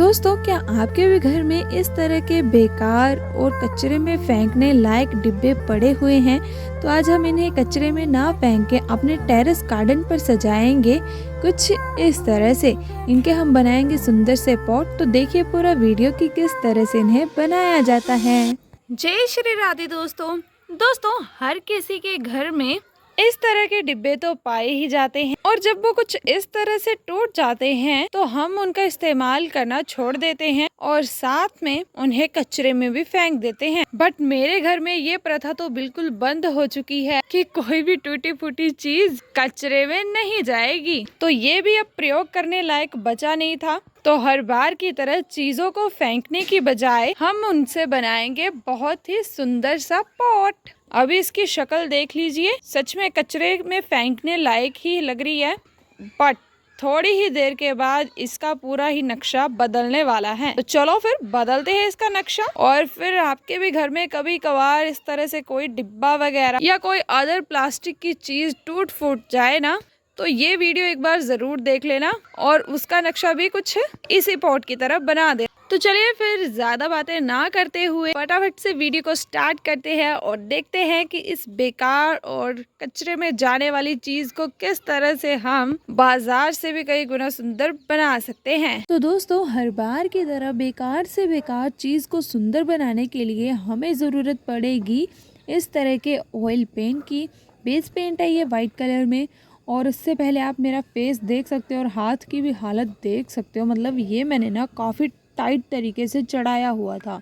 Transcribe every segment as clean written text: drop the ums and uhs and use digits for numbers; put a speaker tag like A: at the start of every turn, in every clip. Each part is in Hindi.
A: दोस्तों, क्या आपके भी घर में इस तरह के बेकार और कचरे में फेंकने लायक डिब्बे पड़े हुए हैं? तो आज हम इन्हें कचरे में ना फेंक के अपने टेरेस गार्डन पर सजाएंगे कुछ इस तरह से। इनके हम बनाएंगे सुंदर से पॉट। तो देखिए पूरा वीडियो कि किस तरह से इन्हें बनाया जाता है।
B: जय श्री राधे दोस्तों हर किसी के घर में इस तरह के डिब्बे तो पाए ही जाते हैं और जब वो कुछ इस तरह से टूट जाते हैं तो हम उनका इस्तेमाल करना छोड़ देते हैं और साथ में उन्हें कचरे में भी फेंक देते हैं। बट मेरे घर में ये प्रथा तो बिल्कुल बंद हो चुकी है कि कोई भी टूटी फूटी चीज कचरे में नहीं जाएगी। तो ये भी अब प्रयोग करने लायक बचा नहीं था, तो हर बार की तरह चीजों को फेंकने की बजाय हम उनसे बनाएंगे बहुत ही सुंदर सा पॉट। अभी इसकी शक्ल देख लीजिए, सच में कचरे में फेंकने लायक ही लग रही है, बट थोड़ी ही देर के बाद इसका पूरा ही नक्शा बदलने वाला है। तो चलो फिर बदलते हैं इसका नक्शा। और फिर आपके भी घर में कभी कभार इस तरह से कोई डिब्बा वगैरह या कोई अदर प्लास्टिक की चीज टूट फूट जाए ना, तो ये वीडियो एक बार जरूर देख लेना और उसका नक्शा भी कुछ इसी पॉट की तरह बना दे। तो चलिए फिर ज्यादा बातें ना करते हुए फटाफट से वीडियो को स्टार्ट करते हैं और देखते हैं कि इस बेकार और कचरे में जाने वाली चीज को किस तरह से हम बाजार से भी कई गुना सुंदर बना सकते हैं।
A: तो दोस्तों, हर बार की तरह बेकार से बेकार चीज को सुंदर बनाने के लिए हमें जरूरत पड़ेगी इस तरह के ऑयल पेंट की। बेस पेंट है ये वाइट कलर में। और उससे पहले आप मेरा फेस देख सकते हो और हाथ की भी हालत देख सकते हो। मतलब ये मैंने ना काफ़ी टाइट तरीके से चढ़ाया हुआ था।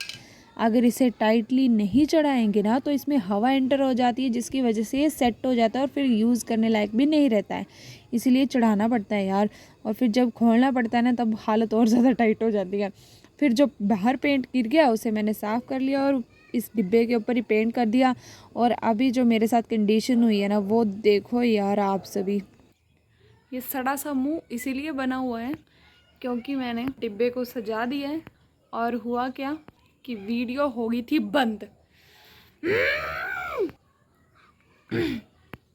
A: अगर इसे टाइटली नहीं चढ़ाएंगे ना तो इसमें हवा एंटर हो जाती है, जिसकी वजह से ये सेट हो जाता है और फिर यूज़ करने लायक भी नहीं रहता है। इसीलिए चढ़ाना पड़ता है यार। और फिर जब खोलना पड़ता है ना तब हालत और ज़्यादा टाइट हो जाती है। फिर जो बाहर पेंट गिर गया उसे मैंने साफ़ कर लिया और इस डिब्बे के ऊपर ही पेंट कर दिया। और अभी जो मेरे साथ कंडीशन हुई है ना वो देखो यार आप सभी।
B: ये सड़ा सा मुंह इसीलिए बना हुआ है क्योंकि मैंने डिब्बे को सजा दिया है और हुआ क्या कि वीडियो हो गई थी बंद।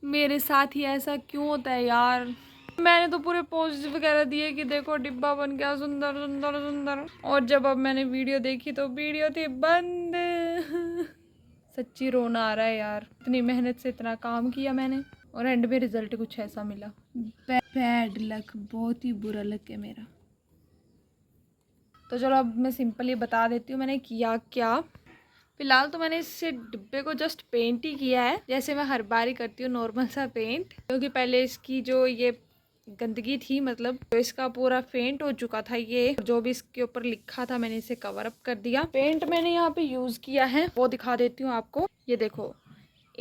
B: मेरे साथ ही ऐसा क्यों होता है यार। मैंने तो पूरे पोज वगैरह दिए कि देखो डिब्बा बन गया सुंदर सुंदर सुंदर, और जब अब मैंने वीडियो देखी तो वीडियो थी बंद। सच्ची रोना आ रहा है यार, इतनी मेहनत से इतना काम किया मैंने और एंड में रिजल्ट कुछ ऐसा मिला।
A: बैड लक, बहुत ही बुरा लक है मेरा।
B: तो चलो अब मैं सिंपली बता देती हूँ मैंने किया क्या। फिलहाल तो मैंने इस डिब्बे को जस्ट पेंट ही किया है, जैसे मैं हर बार ही करती हूँ नॉर्मल सा पेंट, क्योंकि पहले इसकी जो ये गंदगी थी, मतलब तो इसका पूरा फेंट हो चुका था। ये जो भी इसके ऊपर लिखा था मैंने इसे कवर अप कर दिया। पेंट मैंने यहाँ पे यूज किया है वो दिखा देती हूँ आपको। ये देखो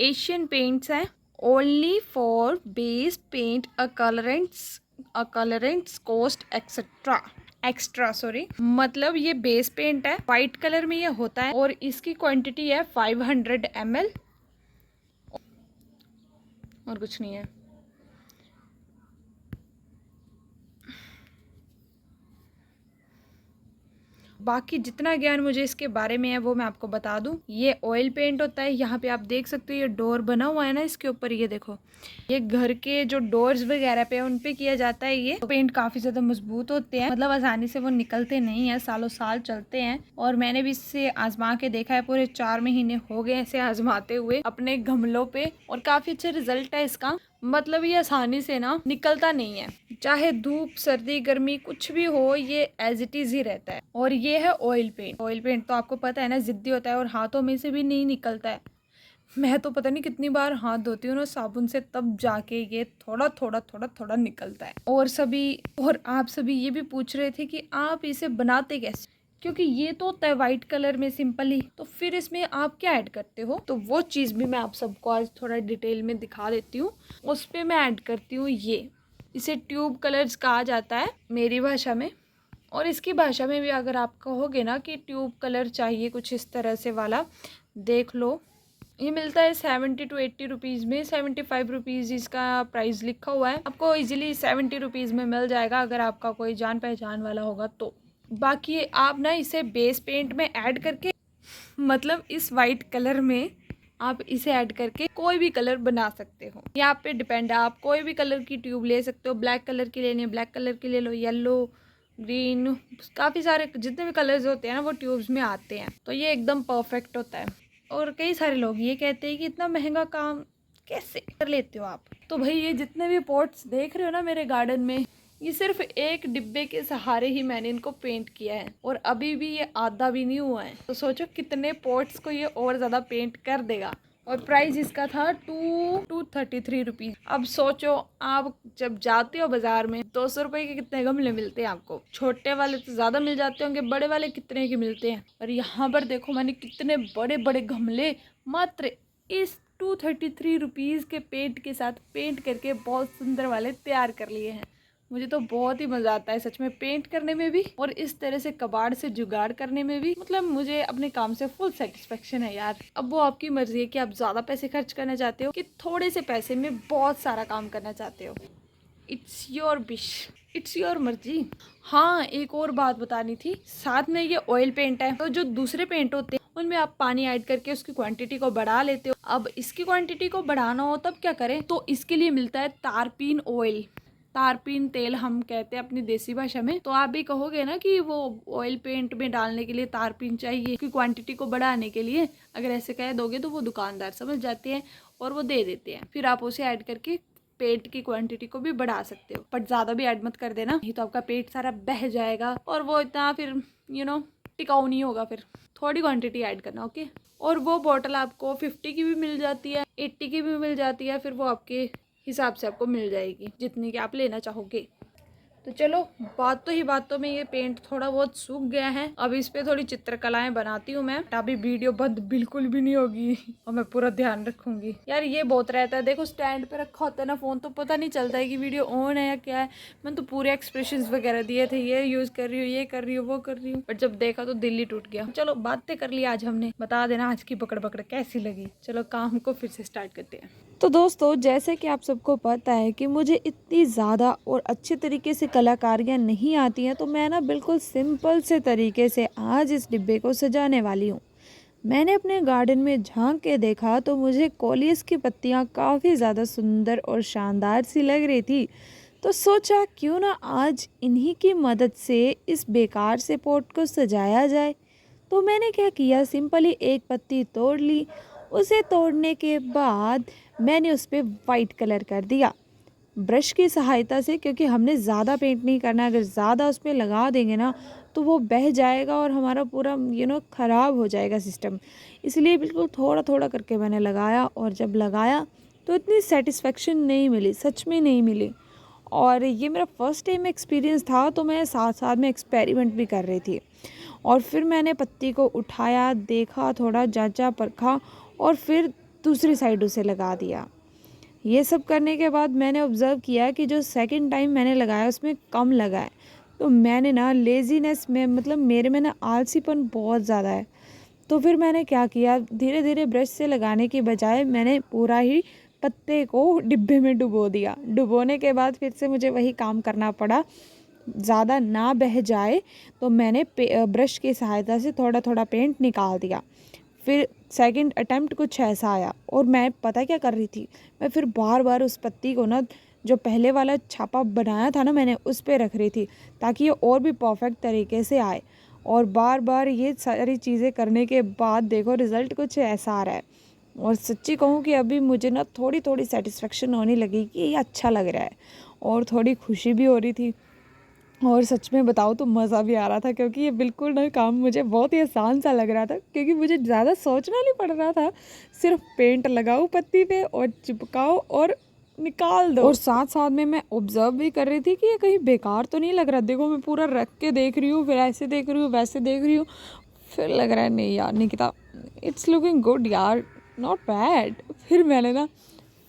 B: एशियन पेंट्स है, only for base paint colourants cost extra sorry, मतलब ये बेस पेंट है, वाइट कलर में ये होता है और इसकी क्वांटिटी है 500 ml और कुछ नहीं है। बाकी जितना ज्ञान मुझे इसके बारे में है वो मैं आपको बता दूं। ये ऑयल पेंट होता है, यहाँ पे आप देख सकते हो ये डोर बना हुआ है ना इसके ऊपर, ये देखो ये घर के जो डोर्स वगैरह पे उन पे किया जाता है। ये पेंट काफी ज्यादा मजबूत होते हैं, मतलब आसानी से वो निकलते नहीं है, सालों साल चलते हैं। और मैंने भी इससे आजमा के देखा है, पूरे 4 महीने हो गए ऐसे आजमाते हुए अपने गमलों पे और काफी अच्छा रिजल्ट है इसका। मतलब ये आसानी से ना निकलता नहीं है, चाहे धूप सर्दी गर्मी कुछ भी हो ये एज इट इज ही रहता है। और ये है ऑयल पेंट। ऑयल पेंट तो आपको पता है ना जिद्दी होता है और हाथों में से भी नहीं निकलता है। मैं तो पता नहीं कितनी बार हाथ धोती हूँ ना साबुन से, तब जाके ये थोड़ा थोड़ा थोड़ा थोड़ा निकलता है। और आप सभी ये भी पूछ रहे थे कि आप इसे बनाते कैसे, क्योंकि ये तो होता है वाइट कलर में सिंपल ही, तो फिर इसमें आप क्या ऐड करते हो, तो वो चीज़ भी मैं आप सबको आज थोड़ा डिटेल में दिखा देती हूँ। उस पर मैं ऐड करती हूँ ये, इसे ट्यूब कलर्स कहा जाता है मेरी भाषा में, और इसकी भाषा में भी अगर आप कहोगे ना कि ट्यूब कलर चाहिए कुछ इस तरह से वाला, देख लो ये मिलता है 70 to 80 रुपीज़ में। 75 रुपीज़ इसका प्राइस लिखा हुआ है, आपको इजीली 70 रुपीज़ में मिल जाएगा अगर आपका कोई जान पहचान वाला होगा तो। बाकी आप ना इसे बेस पेंट में ऐड करके, मतलब इस वाइट कलर में आप इसे ऐड करके कोई भी कलर बना सकते हो। ये आप पे डिपेंड है, आप कोई भी कलर की ट्यूब ले सकते हो। ब्लैक कलर की लेनी है ब्लैक कलर की ले लो, येलो ग्रीन, काफ़ी सारे जितने भी कलर्स होते हैं ना वो ट्यूब्स में आते हैं, तो ये एकदम परफेक्ट होता है। और कई सारे लोग ये कहते हैं कि इतना महंगा काम कैसे कर लेते हो आप। तो भाई ये जितने भी पॉट्स देख रहे हो ना मेरे गार्डन में, ये सिर्फ एक डिब्बे के सहारे ही मैंने इनको पेंट किया है और अभी भी ये आधा भी नहीं हुआ है। तो सोचो कितने पॉट्स को ये और ज़्यादा पेंट कर देगा। और प्राइस इसका था 233 रुपीज़। अब सोचो आप जब जाते हो बाजार में 200 रुपए के कितने गमले मिलते हैं आपको। छोटे वाले तो ज़्यादा मिल जाते होंगे, बड़े वाले कितने के मिलते हैं। और यहाँ पर देखो मैंने कितने बड़े बड़े गमले मात्र इस 233 रुपीज़ के पेंट के साथ पेंट करके बहुत सुंदर वाले तैयार कर लिए हैं। मुझे तो बहुत ही मज़ा आता है सच में पेंट करने में भी और इस तरह से कबाड़ से जुगाड़ करने में भी। मतलब मुझे अपने काम से फुल सेटिस्फेक्शन है यार। अब वो आपकी मर्जी है कि आप ज़्यादा पैसे खर्च करना चाहते हो कि थोड़े से पैसे में बहुत सारा काम करना चाहते हो। It's your wish, it's your मर्जी। हाँ, एक और बात बतानी थी, साथ में ये ऑयल पेंट है, तो जो दूसरे पेंट होते हैं उनमें आप पानी ऐड करके उसकी क्वांटिटी को बढ़ा लेते हो। अब इसकी क्वांटिटी को बढ़ाना हो तब क्या करें, तो इसके लिए मिलता है तारपीन ऑयल, तारपीन तेल हम कहते हैं अपनी देसी भाषा में। तो आप भी कहोगे ना कि वो ऑयल पेंट में डालने के लिए तारपीन चाहिए कि क्वांटिटी को बढ़ाने के लिए। अगर ऐसे कह दोगे तो वो दुकानदार समझ जाते हैं और वो दे देते हैं। फिर आप उसे ऐड करके पेंट की क्वांटिटी को भी बढ़ा सकते हो, बट ज़्यादा भी ऐड मत कर देना, नहीं तो आपका पेंट सारा बह जाएगा और वो इतना फिर टिकाऊ नहीं होगा। फिर थोड़ी क्वांटिटी ऐड करना, ओके। और वो बॉटल आपको 50 की भी मिल जाती है, 80 की भी मिल जाती है, फिर वो आपके हिसाब से आपको मिल जाएगी जितनी की आप लेना चाहोगे। तो चलो बातों में ये पेंट थोड़ा बहुत सूख गया है। अब इस पे थोड़ी चित्रकलाएं बनाती हूँ मैं। अभी वीडियो बंद बिल्कुल भी नहीं होगी और मैं पूरा ध्यान रखूंगी। यार ये बहुत रहता है, देखो स्टैंड पे रखा होता है ना फोन, तो पता नहीं चलता है कि वीडियो ऑन है या क्या है। मैंने तो पूरे एक्सप्रेशंस वगैरह दिए थे, ये यूज कर रही हूँ, ये कर रही हूँ, वो कर रही हूँ, बट जब देखा तो दिल ही टूट गया। चलो बातें कर ली आज हमने, बता देना आज की पकड़ पकड़ कैसी लगी। चलो काम को फिर से स्टार्ट करते हैं।
A: तो दोस्तों, जैसे कि आप सबको पता है कि मुझे इतनी ज़्यादा और अच्छे तरीके से कलाकारियाँ नहीं आती हैं, तो मैं ना बिल्कुल सिंपल से तरीके से आज इस डिब्बे को सजाने वाली हूँ। मैंने अपने गार्डन में झांक के देखा तो मुझे कोलियस की पत्तियाँ काफ़ी ज़्यादा सुंदर और शानदार सी लग रही थी। तो सोचा क्यों ना आज इन्हीं की मदद से इस बेकार से पॉट को सजाया जाए। तो मैंने क्या किया, सिंपली एक पत्ती तोड़ ली। उसे तोड़ने के बाद मैंने उस पर वाइट कलर कर दिया ब्रश की सहायता से, क्योंकि हमने ज़्यादा पेंट नहीं करना। अगर ज़्यादा उस पर लगा देंगे ना तो वो बह जाएगा और हमारा पूरा ख़राब हो जाएगा सिस्टम। इसलिए बिल्कुल थोड़ा थोड़ा करके मैंने लगाया, और जब लगाया तो इतनी सेटिस्फेक्शन नहीं मिली, सच में नहीं मिली। और ये मेरा फर्स्ट टाइम एक्सपीरियंस था, तो मैं साथ साथ में एक्सपेरिमेंट भी कर रही थी। और फिर मैंने पत्ती को उठाया, देखा, थोड़ा जांचा परखा और फिर दूसरी साइड उसे लगा दिया। ये सब करने के बाद मैंने ऑब्ज़र्व किया कि जो सेकंड टाइम मैंने लगाया उसमें कम लगा है। तो मैंने ना लेज़ीनेस में, मतलब मेरे में ना आलसीपन बहुत ज़्यादा है। तो फिर मैंने क्या किया, धीरे धीरे ब्रश से लगाने की बजाय मैंने पूरा ही पत्ते को डिब्बे में डुबो दिया। डुबोने के बाद फिर से मुझे वही काम करना पड़ा, ज़्यादा ना बह जाए तो मैंने ब्रश की सहायता से थोड़ा थोड़ा पेंट निकाल दिया। फिर सेकंड अटेम्प्ट कुछ ऐसा आया, और मैं पता क्या कर रही थी, मैं फिर बार बार उस पत्ती को ना, जो पहले वाला छापा बनाया था ना मैंने, उस पर रख रही थी ताकि ये और भी परफेक्ट तरीके से आए। और बार बार ये सारी चीज़ें करने के बाद देखो रिज़ल्ट कुछ ऐसा आ रहा है। और सच्ची कहूँ कि अभी मुझे ना थोड़ी थोड़ी सेटिस्फेक्शन होने लगी कि ये अच्छा लग रहा है, और थोड़ी खुशी भी हो रही थी। और सच में बताऊँ तो मज़ा भी आ रहा था, क्योंकि ये बिल्कुल ना काम मुझे बहुत ही आसान सा लग रहा था, क्योंकि मुझे ज़्यादा सोचना नहीं पड़ रहा था। सिर्फ पेंट लगाओ पत्ती पे और चिपकाओ और निकाल दो। और साथ साथ में मैं ऑब्जर्व भी कर रही थी कि ये कहीं बेकार तो नहीं लग रहा। देखो मैं पूरा रख के देख रही हूँ, फिर ऐसे देख रही हूँ, वैसे देख रही हूँ, फिर लग रहा है नहीं यार निकिता, इट्स लुकिंग गुड यार, नॉट बैड।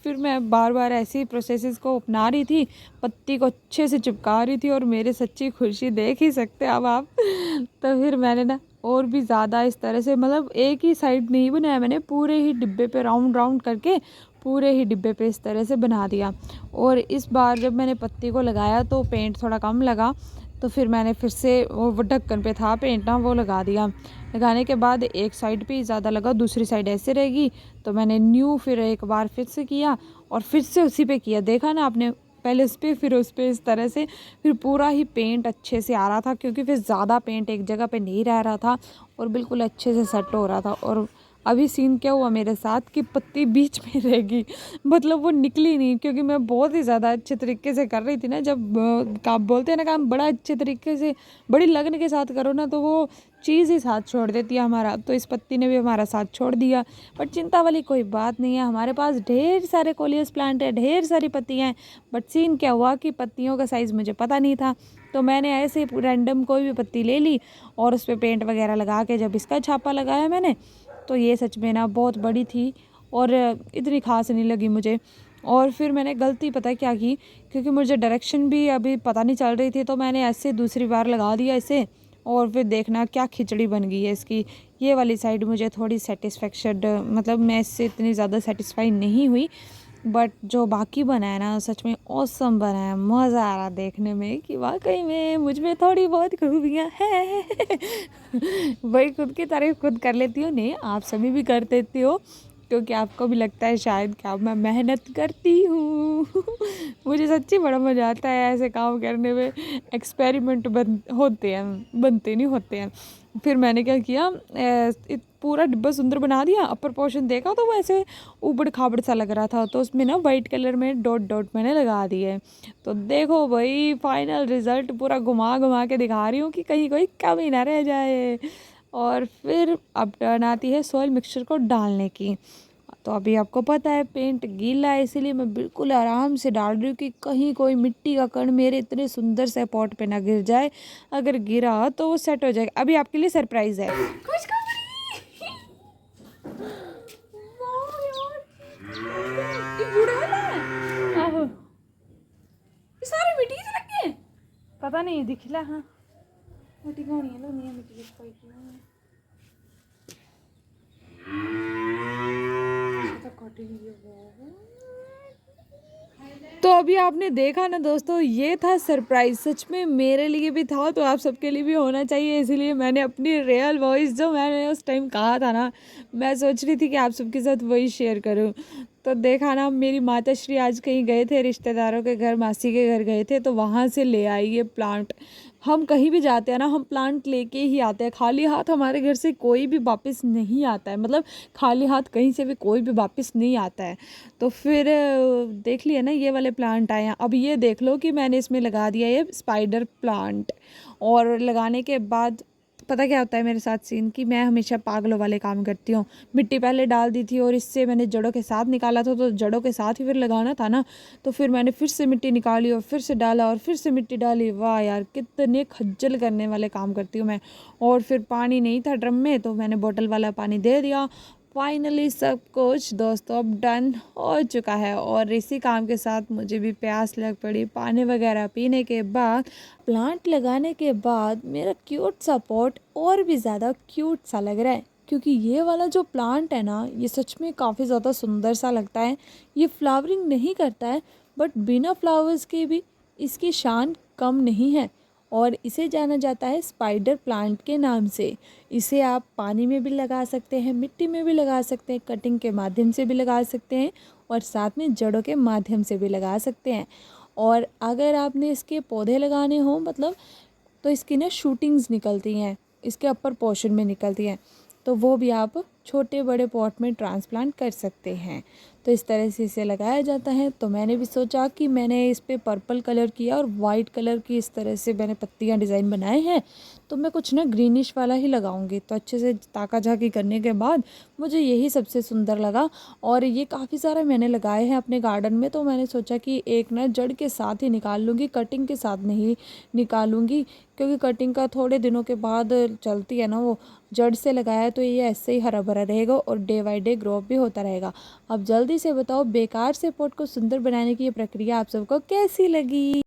A: फिर मैं बार बार ऐसी प्रोसेसेस को अपना रही थी, पत्ती को अच्छे से चिपका रही थी, और मेरे सच्ची खुशी देख ही सकते अब आप। तो फिर मैंने ना और भी ज़्यादा इस तरह से, मतलब एक ही साइड नहीं बनाया मैंने, पूरे ही डिब्बे पे राउंड राउंड करके पूरे ही डिब्बे पे इस तरह से बना दिया। और इस बार जब मैंने पत्ती को लगाया तो पेंट थोड़ा कम लगा, तो फिर मैंने फिर से वो ढक्कन पे था पेंट ना, वो लगा दिया। लगाने के बाद एक साइड पे ज़्यादा लगा, दूसरी साइड ऐसे रहेगी, तो मैंने फिर एक बार फिर से किया और फिर से उसी पे किया। देखा ना आपने,
B: पहले उस पर फिर उस पर इस तरह से, फिर पूरा ही पेंट अच्छे से आ रहा था, क्योंकि फिर ज़्यादा पेंट एक जगह पे नहीं रह रहा था और बिल्कुल अच्छे से सेट हो रहा था। और अभी सीन क्या हुआ मेरे साथ कि पत्ती बीच में रह गई, मतलब वो निकली नहीं, क्योंकि मैं बहुत ही ज़्यादा अच्छे तरीके से कर रही थी ना। जब काम बोलते हैं ना, काम बड़ा अच्छे तरीके से बड़ी लगन के साथ करो ना, तो वो चीज़ ही साथ छोड़ देती है हमारा। तो इस पत्ती ने भी हमारा साथ छोड़ दिया, बट चिंता वाली कोई बात नहीं है। हमारे पास ढेर सारे कोलियस प्लांट है, ढेर सारी पत्तियाँ हैं, बट सीन क्या हुआ कि पत्तियों का साइज़ मुझे पता नहीं था, तो मैंने ऐसे रैंडम कोई भी पत्ती ले ली और उस पर पेंट वगैरह लगा के जब इसका छापा लगाया मैंने, तो ये सच में ना बहुत बड़ी थी और इतनी खास नहीं लगी मुझे। और फिर मैंने गलती पता क्या की, क्योंकि मुझे डायरेक्शन भी अभी पता नहीं चल रही थी, तो मैंने ऐसे दूसरी बार लगा दिया इसे, और फिर देखना क्या खिचड़ी बन गई है इसकी। ये वाली साइड मुझे थोड़ी सेटिस्फेक्शन, मतलब मैं इससे इतनी ज़्यादा सेटिस्फाई नहीं हुई, बट जो बाकी बना है ना सच में ऑसम बना है। मज़ा आ रहा देखने में कि वाकई में मुझ में थोड़ी बहुत खूबियाँ हैं। वही खुद की तारीफ खुद कर लेती हूँ, नहीं आप सभी भी कर देती हो, क्योंकि आपको भी लगता है शायद कि अब मैं मेहनत करती हूँ। मुझे सच्ची बड़ा मज़ा आता है ऐसे काम करने में। एक्सपेरिमेंट होते हैं, बनते नहीं होते हैं। फिर मैंने क्या किया, पूरा डिब्बा सुंदर बना दिया। अपर पोर्शन देखा तो वो ऐसे ऊबड़ खाबड़ सा लग रहा था, तो उसमें ना वाइट कलर में डॉट डॉट मैंने लगा दिए। तो देखो भाई फाइनल रिज़ल्ट पूरा घुमा घुमा के दिखा रही हूँ कि कहीं कोई कमी ना रह जाए। और फिर अब टर्न आती है सॉइल मिक्सचर को डालने की। तो अभी आपको पता है पेंट गीला है, इसीलिए मैं बिल्कुल आराम से डाल रही हूँ कि कहीं कोई मिट्टी का कण मेरे इतने सुंदर से पॉट पे ना गिर जाए। अगर गिरा तो वो सेट हो जाएगा। अभी आपके लिए सरप्राइज है। सारे मिट्टी से लग गए, पता नहीं दिखला। हाँ मिट्टी कौन है, लो नहीं मिट्टी तो अभी आपने देखा ना दोस्तों, ये था सरप्राइज। सच में मेरे लिए भी था, तो आप सबके लिए भी होना चाहिए। इसीलिए मैंने अपनी रियल वॉइस जो मैंने उस टाइम कहा था ना, मैं सोच रही थी कि आप सबके साथ वही शेयर करूं। तो देखा ना, मेरी माता श्री आज कहीं गए थे रिश्तेदारों के घर, मासी के घर गए थे, तो वहाँ से ले आई ये प्लांट। हम कहीं भी जाते हैं ना, हम प्लांट लेके ही आते हैं। खाली हाथ हमारे घर से कोई भी वापस नहीं आता है, मतलब खाली हाथ कहीं से भी कोई भी वापस नहीं आता है। तो फिर देख लिया ना, ये वाले प्लांट आए हैं। अब ये देख लो कि मैंने इसमें लगा दिया ये स्पाइडर प्लांट। और लगाने के बाद पता क्या होता है मेरे साथ सीन, कि मैं हमेशा पागलों वाले काम करती हूँ। मिट्टी पहले डाल दी थी और इससे मैंने जड़ों के साथ निकाला था, तो जड़ों के साथ ही फिर लगाना था ना, तो फिर मैंने फिर से मिट्टी निकाली और फिर से डाला और फिर से मिट्टी डाली। वाह यार, कितने खज्जल करने वाले काम करती हूँ मैं। और फिर पानी नहीं था ड्रम में, तो मैंने बोतल वाला पानी दे दिया। फाइनली सब कुछ दोस्तों अब डन हो चुका है, और इसी काम के साथ मुझे भी प्यास लग पड़ी। पानी वगैरह पीने के बाद, प्लांट लगाने के बाद मेरा क्यूट सा पॉट और भी ज़्यादा क्यूट सा लग रहा है, क्योंकि ये वाला जो प्लांट है ना, ये सच में काफ़ी ज़्यादा सुंदर सा लगता है। ये फ्लावरिंग नहीं करता है, बट बिना फ्लावर्स के भी इसकी शान कम नहीं है, और इसे जाना जाता है स्पाइडर प्लांट के नाम से। इसे आप पानी में भी लगा सकते हैं, मिट्टी में भी लगा सकते हैं, कटिंग के माध्यम से भी लगा सकते हैं, और साथ में जड़ों के माध्यम से भी लगा सकते हैं। और अगर आपने इसके पौधे लगाने हो, मतलब तो इसकी ना शूटिंग्स निकलती हैं, इसके अपर पोर्शन में निकलती हैं, तो वो भी आप छोटे बड़े पॉट में ट्रांसप्लांट कर सकते हैं। तो इस तरह से इसे लगाया जाता है। तो मैंने भी सोचा कि मैंने इस पर पर्पल कलर किया और वाइट कलर की इस तरह से मैंने पत्तियां डिज़ाइन बनाए हैं, तो मैं कुछ ना ग्रीनिश वाला ही लगाऊंगी। तो अच्छे से ताका झाकी करने के बाद मुझे यही सबसे सुंदर लगा, और ये काफ़ी सारे मैंने लगाए हैं अपने गार्डन में। तो मैंने सोचा कि एक ना जड़ के साथ ही निकाल लूँगी, कटिंग के साथ नहीं निकालूंगी, क्योंकि कटिंग का थोड़े दिनों के बाद चलती है ना, वो जड़ से लगाया तो ये ऐसे ही हरा भरा रहेगा और डे बाई डे ग्रो भी होता रहेगा। अब जल्दी से बताओ, बेकार से पॉट को सुंदर बनाने की ये प्रक्रिया आप सबको कैसी लगी?